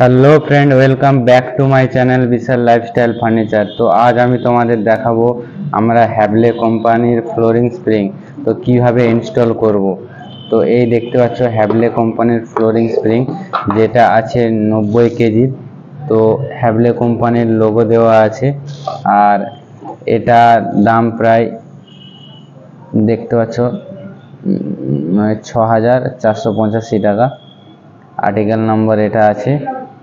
Hello friend, welcome back to my channel Vishal lifestyle furniture. তো আজ আমি তোমাদের দেখাবো আমরা হ্যাভলে কোম্পানির ফ্লোরিং স্প্রিং তো কিভাবে ইনস্টল করব। তো এই দেখতে পাচ্ছ হ্যাভলে কোম্পানির ফ্লোরিং স্প্রিং, যেটা আছে 90 কেজি। তো হ্যাভলে কোম্পানির লোগো দেওয়া আছে, আর এটা দাম প্রায় দেখতে পাচ্ছ 6485 টাকা। আর্টিকেল নাম্বার এটা আছে।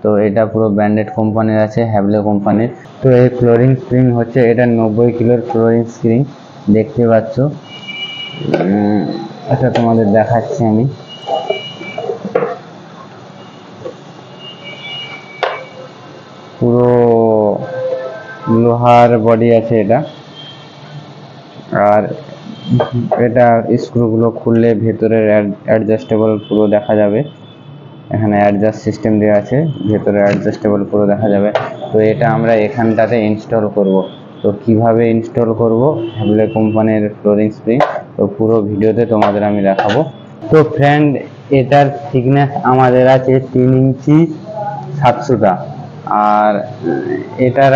তো এটা পুরো ব্র্যান্ডেড কোম্পানির আছে, হ্যাভলে কোম্পানির। তো এই ফ্লোরিং স্প্রিং হচ্ছে এটা 90 কিলোর ফ্লোরিং স্প্রিং দেখতে পাচ্ছ। আচ্ছা, তোমাদের দেখাচ্ছি আমি। পুরো লোহার বডি আছে এটা, আর এটা স্ক্রুগুলো খুললে ভেতরের অ্যাডজাস্টেবল পুরো দেখা যাবে। এখানে অ্যাডজাস্ট সিস্টেম দেওয়া আছে, ভেতরে অ্যাডজাস্টেবল পুরো দেখা যাবে। তো এটা আমরা এখানটাতে ইনস্টল করব। তো কিভাবে ইনস্টল করব হ্যাভলে কোম্পানির ফ্লোরিং স্প্রিং, তো পুরো ভিডিওতে তোমাদের আমি দেখাবো। তো ফ্রেন্ড, এটার থিকনেস আমাদের আছে 3 ইঞ্চি 700টা, আর এটার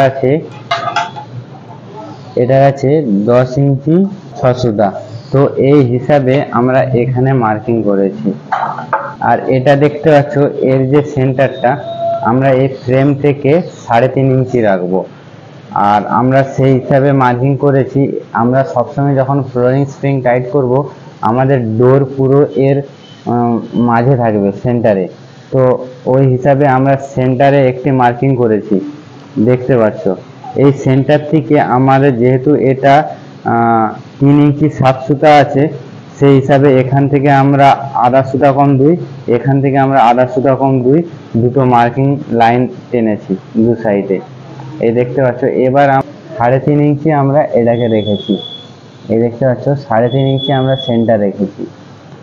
আছে 10 ইঞ্চি 600টা। তো এই হিসাবে আমরা এখানে মার্কিং করেছি। আর এটা দেখতে পাচ্ছ, এর যে সেন্টারটা আমরা এই ফ্রেম থেকে 3.5 ইঞ্চি রাখবো, আর আমরা সেই হিসাবে মার্কিং করেছি। আমরা সবসময় যখন ফ্লোরিং স্প্রিং টাইট করব, আমাদের ডোর পুরো এর মাঝে থাকবে, সেন্টারে। তো ওই হিসাবে আমরা সেন্টারে একটি মার্কিং করেছি, দেখতে পাচ্ছ। এই সেন্টার থেকে আমাদের যেহেতু এটা 3 ইঞ্চি 7 সুতা আছে, সেই হিসাবে এখান থেকে আমরা আধা সুতা কম 2, এখান থেকে আমরা আধা সুতা কম 2, দুটো মার্কিং লাইন টেনেছি দু সাইডে, এই দেখতে পাচ্ছ। এবার 3.5 ইঞ্চি আমরা এটাকে রেখেছি, এই দেখতে পাচ্ছ 3.5 ইঞ্চি আমরা সেন্টার রেখেছি।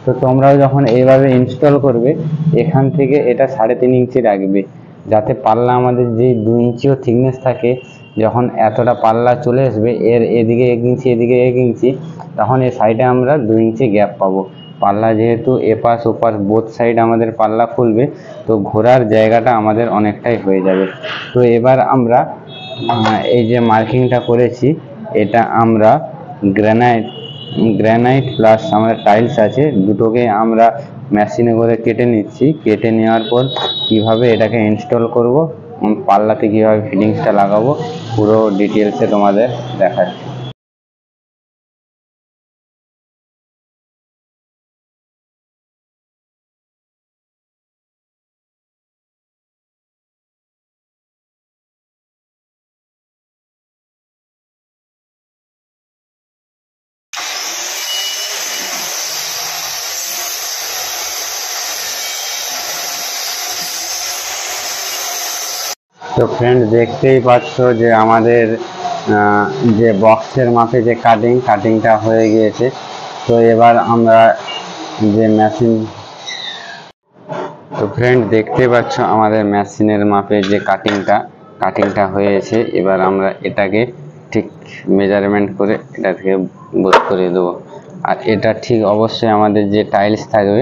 তো তোমরাও যখন এইভাবে ইনস্টল করবে, এখান থেকে এটা 3.5 ইঞ্চি রাখবে, যাতে পাল্লা আমাদের যে 2 ইঞ্চিও থিকনেস থাকে, যখন এতটা পাল্লা চলে আসবে, এর এদিকে 1 ইঞ্চি এদিকে 1 ইঞ্চি, তখন এই সাইডে আমরা 2 ইঞ্চি গ্যাপ পাবো। পাল্লা যেহেতু এপাশ ওপাশ বোথ সাইড আমাদের পাল্লা খুলবে, তো ঘোরার জায়গাটা আমাদের অনেকটাই হয়ে যাবে। তো এবার আমরা এই যে মার্কিংটা করেছি, এটা আমরা গ্রানাইট প্লাস আমাদের টাইলস আছে, দুটোকে আমরা মেশিনে করে কেটে নিচ্ছি। কেটে নেওয়ার পর কিভাবে এটাকে ইনস্টল করব, পাল্লাতে কিভাবে ফিটিংসটা লাগাবো, পুরো ডিটেলসে তোমাদের দেখাচ্ছি। তো ফ্রেন্ড, দেখতেই পাচ্ছ যে আমাদের যে বক্সের মাপে যে কাটিংটা হয়ে গিয়েছে। তো এবার আমরা যে মেশিন, তো ফ্রেন্ড দেখতে পাচ্ছ আমাদের মেশিনের মাপে যে কাটিংটা হয়েছে। এবার আমরা এটাকে ঠিক মেজারমেন্ট করে এটা থেকে বোধ করে দেবো। আর এটা ঠিক অবশ্যই আমাদের যে টাইলস থাকবে,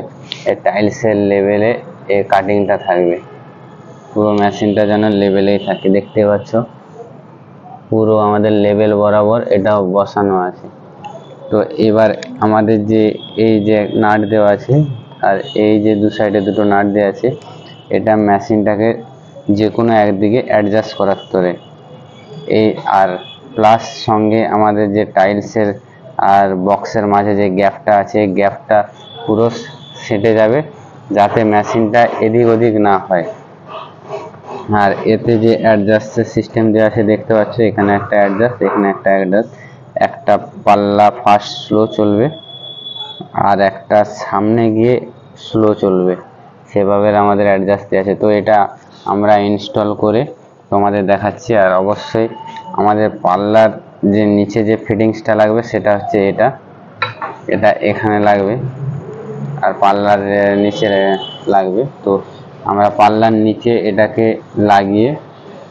এই টাইলসের লেভেলে এই কাটিংটা থাকবে, পুরো মেশিনটা যেন লেভেলেই থাকে। দেখতে পাচ্ছ পুরো আমাদের লেভেল বরাবর এটা বসানো আছে। তো এবার আমাদের যে এই যে নাট দেওয়া আছে, আর এই যে দু সাইডে দুটো নাট দেওয়া আছে, এটা মেশিনটাকে যে কোনো একদিকে অ্যাডজাস্ট করার তোরে এই। আর প্লাস সঙ্গে আমাদের যে টাইলসের আর বক্সের মাঝে যে গ্যাপটা আছে, গ্যাপটা পুরো সেটে যাবে, যাতে মেশিনটা এদিক ওদিক না হয়। আর এতে যে অ্যাডজাস্টের সিস্টেম দেওয়া আছে দেখতে পাচ্ছ, এখানে একটা অ্যাডজাস্ট, এখানে একটা অ্যাডজাস্ট। একটা পাল্লা ফাস্ট স্লো চলবে, আর একটা সামনে গিয়ে স্লো চলবে, সেভাবে আমাদের অ্যাডজাস্ট আছে। তো এটা আমরা ইনস্টল করে তোমাদের দেখাচ্ছি। আর অবশ্যই আমাদের পাল্লার যে নিচে যে ফিটিংসটা লাগবে, সেটা হচ্ছে এটা এখানে লাগবে, আর পাল্লার নিচে লাগবে। তো আমরা পাল্লার নিচে এটাকে লাগিয়ে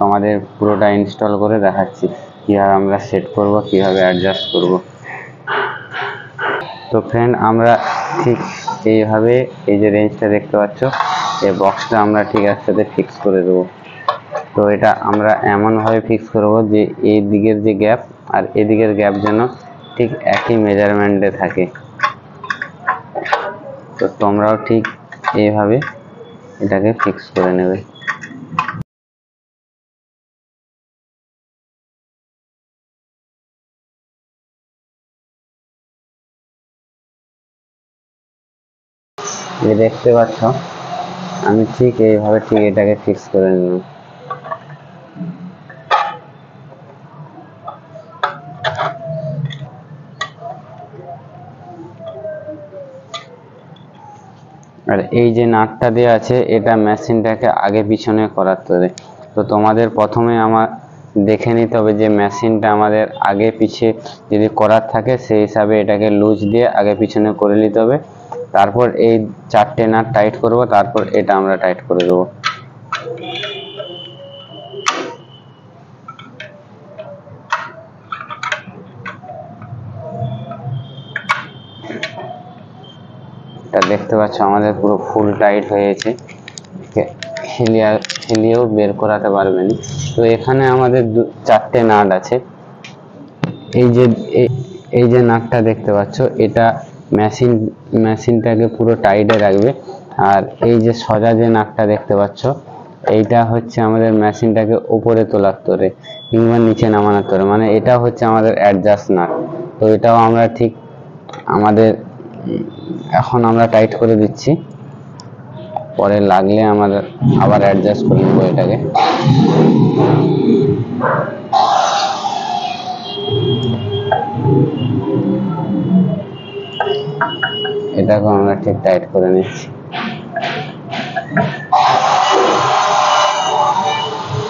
আমাদের পুরোটা ইনস্টল করে দেখাচ্ছি কীভাবে আমরা সেট করব, কীভাবে অ্যাডজাস্ট করব। তো ফ্রেন্ড, আমরা ঠিক এইভাবে এই যে রেঞ্জটা দেখতে পাচ্ছ, এই বক্সটা আমরা ঠিক একসাথে ফিক্স করে দেবো। তো এটা আমরা এমনভাবে ফিক্স করবো যে এই দিকের যে গ্যাপ আর এদিকের গ্যাপ যেন ঠিক একই মেজারমেন্টে থাকে। তো তোমরাও ঠিক এইভাবে এটাকে ফিক্স করে নেবে। যে দেখতে পাচ্ছ আমি ঠিক এইভাবে ঠিক এটাকে ফিক্স করে নিলাম। আর এই যে নাটটা দেওয়া আছে এটা মেশিনটাকে আগে পিছনে করাতে। তো তোমাদের প্রথমে আমার দেখে নিতে হবে যে মেশিনটা আমাদের আগে পিছে যদি করার থাকে সেই হিসাবে এটাকে লুজ দিয়ে আগে পিছনে করে নিতে হবে। তারপর এই 4টে নাট টাইট করব, তারপর এটা আমরা টাইট করে দেবো। এটা দেখতে পাচ্ছ আমাদের পুরো ফুল টাইট হয়েছে, হিলিয়েও বের করাতে পারবে না। তো এখানে আমাদের 4টে নাট আছে। এই যে নাটটা দেখতে পাচ্ছ এটা মেশিনটাকে পুরো টাইটে রাখবে। আর এই যে সোজা যে নাটটা দেখতে পাচ্ছ এইটা হচ্ছে আমাদের মেশিনটাকে উপরে তোলার তরে কিংবা নিচে নামানোর তরে, মানে এটা হচ্ছে আমাদের অ্যাডজাস্ট নাট। তো এটাও আমরা ঠিক আমাদের এখন আমরা টাইট করে দিচ্ছি, পরে লাগলে আমাদের আবার অ্যাডজাস্ট করে নেবো এটাকে। এটাকে আমরা ঠিক টাইট করে নিচ্ছি।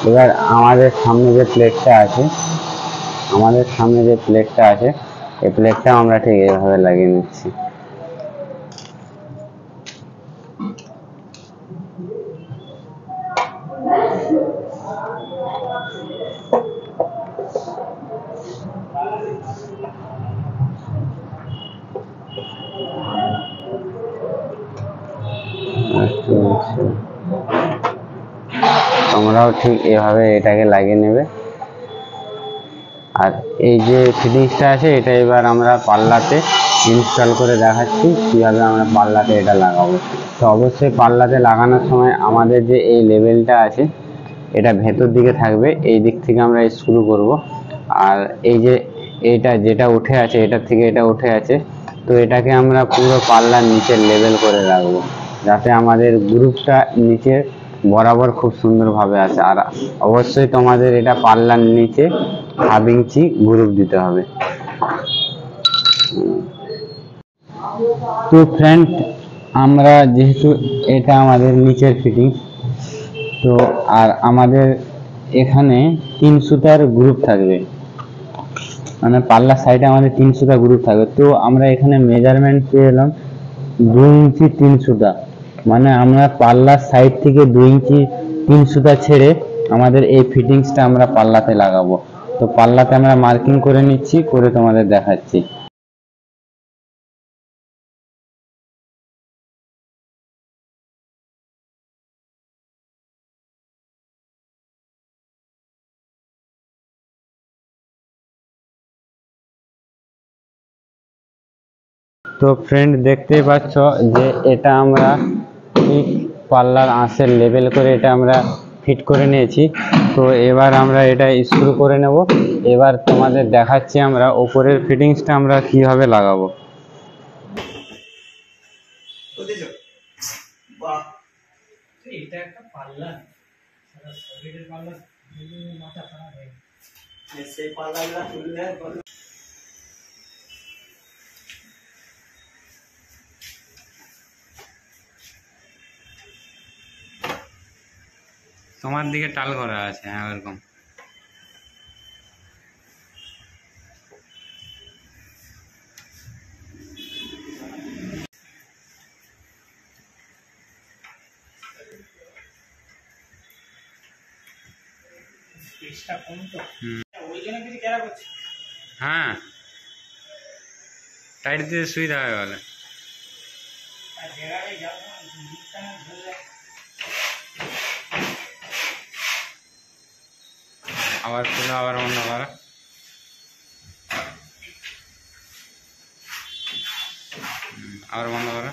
এবার আমাদের সামনে যে প্লেটটা আছে এই প্লেটটা আমরা ঠিক এইভাবে লাগিয়ে নিচ্ছি। তোমরাও ঠিক এভাবে এটাকে লাগিয়ে নেবে। আর এই যে ফিটিংসটা আছে এটা এবার আমরা পাল্লাতে ইনস্টল করে দেখাচ্ছি কিভাবে আমরা পাল্লাতে এটা লাগাবো। তো অবশ্যই পাল্লাতে লাগানোর সময় আমাদের যে এই লেভেলটা আছে এটা ভেতর দিকে থাকবে, এই দিক থেকে আমরা স্ক্রু করব। আর এই যে এইটা যেটা উঠে আছে এটার থেকে এটা উঠে আছে, তো এটাকে আমরা পুরো পাল্লার নিচে লেভেল করে রাখবো যাতে আমাদের গ্রুপটা নিচে বরাবর খুব সুন্দরভাবে আসে। আর অবশ্যই তোমাদের এটা পাল্লার নিচে 1/2 ইঞ্চি গ্রুপ দিতে হবে। তো ফ্রেন্ড আমরা যেহেতু এটা আমাদের নিচের ফিটিং, তো আর আমাদের এখানে 3 সুতার গ্রুপ থাকবে, মানে পাল্লার সাইডে আমাদের 3 সুতা গ্রুপ থাকবে। তো আমরা এখানে মেজারমেন্ট পেয়ে এলাম 2 ইঞ্চি 3 সুতা, মানে আমরা পাল্লার সাইড থেকে 2 ইঞ্চি 3 সুতা ছেড়ে আমাদের এই ফিটিংসটা আমরা পাল্লাতে লাগাবো। তো পাল্লাতে আমরা মার্কিং করে নিচ্ছি, করে তোমাদের দেখাচ্ছি। তো ফ্রেন্ড দেখতেই পাচ্ছ যে এটা আমরা ঠিক পাল্লার আঁশের লেভেল করে এটা আমরা ফিট করে নিয়েছি। তো এবার আমরা এটা স্ক্রু করে নেব। এবার তোমাদের দেখাচ্ছি আমরা উপরের ফিটিংসটা আমরা কিভাবে লাগাবো। এটা একটা পাল্লা, সলিডের পাল্লা, মাথা খারাপ হয়ে গেছে সেই পাল্লাগুলো তুললে। তোমার দিকে টাল করা আছে, হ্যাঁ ওরকম। হ্যাঁ টাইট দিতে সুবিধা হবে বলে। আবার খুলে আবার বন্ধ করো। আবার বন্ধ করো।